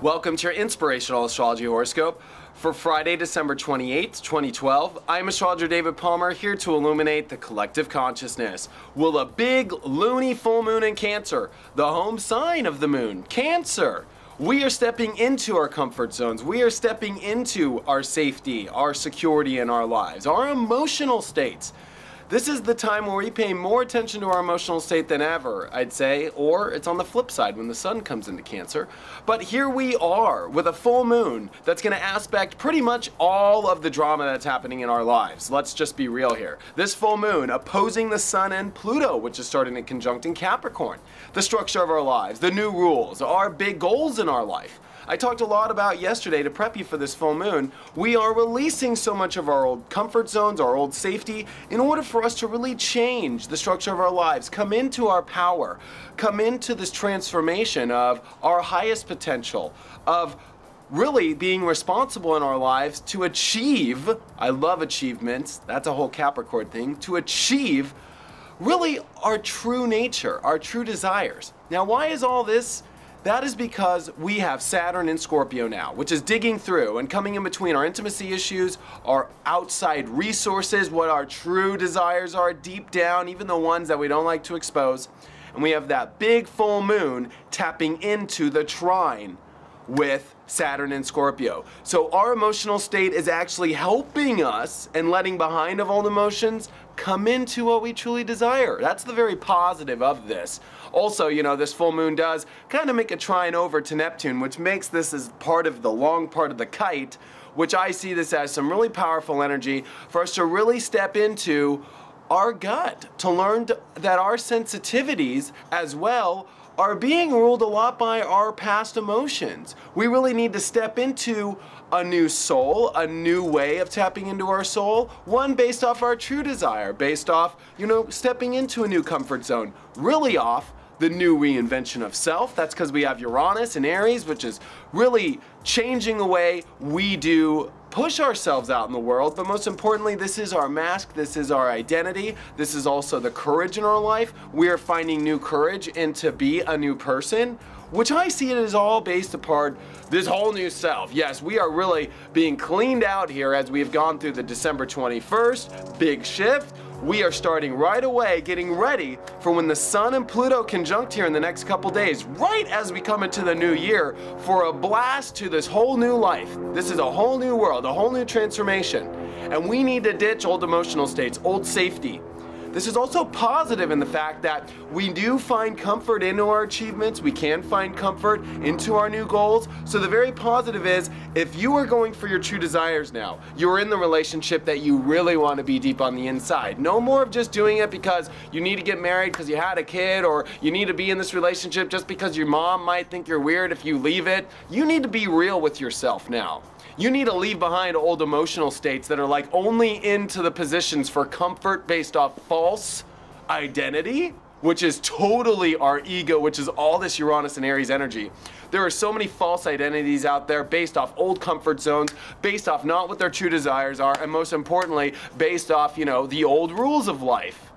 Welcome to your inspirational astrology horoscope for Friday, December 28th, 2012. I'm astrologer David Palmer, here to illuminate the collective consciousness. Will a big loony full moon in Cancer, the home sign of the moon, Cancer? We are stepping into our comfort zones. We are stepping into our safety, our security in our lives, our emotional states. This is the time where we pay more attention to our emotional state than ever, I'd say, or it's on the flip side when the sun comes into Cancer. But here we are with a full moon that's going to aspect pretty much all of the drama that's happening in our lives. Let's just be real here. This full moon opposing the sun and Pluto, which is starting to conjunct in Capricorn. The structure of our lives, the new rules, our big goals in our life. I talked a lot about yesterday to prep you for this full moon. We are releasing so much of our old comfort zones, our old safety, in order for us to really change the structure of our lives, come into our power, come into this transformation of our highest potential, of really being responsible in our lives to achieve, I love achievements, that's a whole Capricorn thing, to achieve really our true nature, our true desires. Now, why is all this? That is because we have Saturn in Scorpio now, which is digging through and coming in between our intimacy issues, our outside resources, what our true desires are deep down, even the ones that we don't like to expose. And we have that big full moon tapping into the trine with Saturn in Scorpio. So our emotional state is actually helping us and letting behind of old emotions come into what we truly desire. That's the very positive of this. Also, you know, this full moon does kind of make a trine over to Neptune, which makes this as part of the long part of the kite, which I see this as some really powerful energy for us to really step into our gut, to learn that our sensitivities as well are being ruled a lot by our past emotions. We really need to step into a new soul, a new way of tapping into our soul, one based off our true desire, based off, you know, stepping into a new comfort zone, really off the new reinvention of self. That's because we have Uranus and Aries, which is really changing the way we do push ourselves out in the world. But most importantly, this is our mask, this is our identity, this is also the courage in our life. We are finding new courage and to be a new person, which I see it as all based upon this whole new self. Yes, we are really being cleaned out here as we have gone through the December 21st big shift. We are starting right away, getting ready for when the sun and Pluto conjunct here in the next couple days, right as we come into the new year, for a blast to this whole new life. This is a whole new world, a whole new transformation. And we need to ditch old emotional states, old safety. This is also positive in the fact that we do find comfort into our achievements. We can find comfort into our new goals. So the very positive is, if you are going for your true desires now, you're in the relationship that you really want to be deep on the inside. No more of just doing it because you need to get married because you had a kid, or you need to be in this relationship just because your mom might think you're weird if you leave it. You need to be real with yourself now. You need to leave behind old emotional states that are like only into the positions for comfort based off false identity, which is totally our ego, which is all this Uranus and Aries energy. There are so many false identities out there based off old comfort zones, based off not what their true desires are, and most importantly, based off, you know, the old rules of life.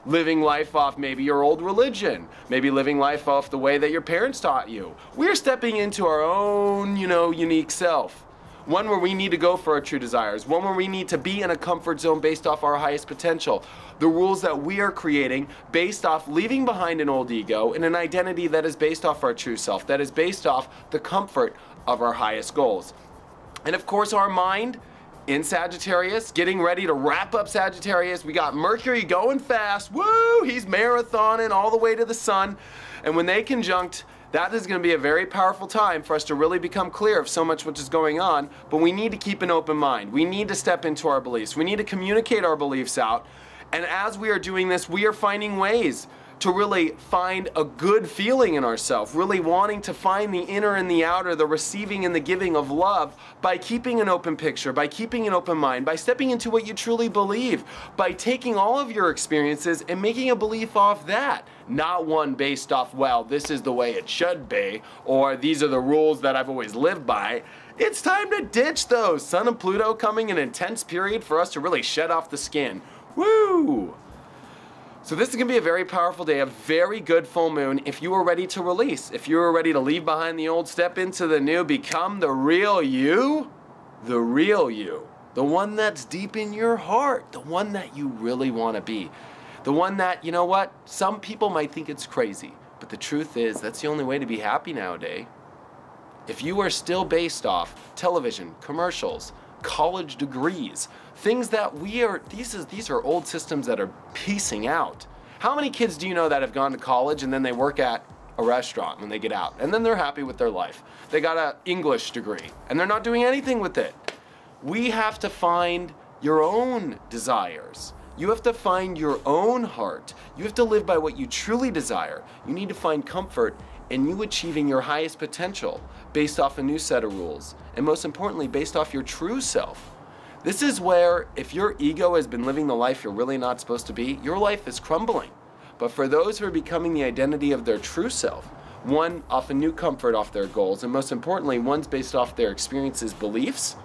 Living life off maybe your old religion, maybe living life off the way that your parents taught you. We're stepping into our own, you know, unique self. One where we need to go for our true desires, one where we need to be in a comfort zone based off our highest potential. The rules that we are creating based off leaving behind an old ego and an identity that is based off our true self, that is based off the comfort of our highest goals. And of course, our mind in Sagittarius, getting ready to wrap up Sagittarius. We got Mercury going fast. Woo! He's marathoning all the way to the sun. And when they conjunct, that is going to be a very powerful time for us to really become clear of so much which is going on, but we need to keep an open mind. We need to step into our beliefs. We need to communicate our beliefs out. And as we are doing this, we are finding ways to really find a good feeling in ourselves, really wanting to find the inner and the outer, the receiving and the giving of love by keeping an open picture, by keeping an open mind, by stepping into what you truly believe, by taking all of your experiences and making a belief off that, not one based off, well, this is the way it should be, or these are the rules that I've always lived by. It's time to ditch those. Sun and Pluto coming in an intense period for us to really shed off the skin. Woo! So this is going to be a very powerful day, a very good full moon if you are ready to release, if you are ready to leave behind the old, step into the new, become the real you, the one that's deep in your heart, the one that you really want to be, the one that, you know what, some people might think it's crazy, but the truth is that's the only way to be happy nowadays. If you are still based off television, commercials, college degrees, things that these are old systems that are piecing out. How many kids do you know that have gone to college and then they work at a restaurant when they get out and then they're happy with their life? They got an English degree and they're not doing anything with it. We have to find your own desires. You have to find your own heart. You have to live by what you truly desire. You need to find comfort in you achieving your highest potential based off a new set of rules, and most importantly, based off your true self. This is where, if your ego has been living the life you're really not supposed to be, your life is crumbling. But for those who are becoming the identity of their true self, one off a new comfort off their goals, and most importantly, one's based off their experiences, beliefs,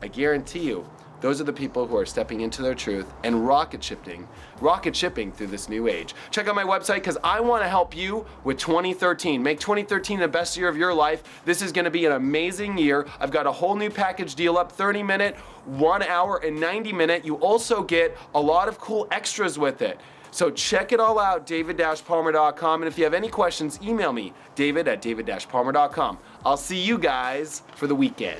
I guarantee you, those are the people who are stepping into their truth and rocket shipping through this new age. Check out my website because I want to help you with 2013. Make 2013 the best year of your life. This is going to be an amazing year. I've got a whole new package deal up, 30-minute, 1 hour, and 90-minute. You also get a lot of cool extras with it. So check it all out, david-palmer.com. And if you have any questions, email me, david@david-palmer.com. I'll see you guys for the weekend.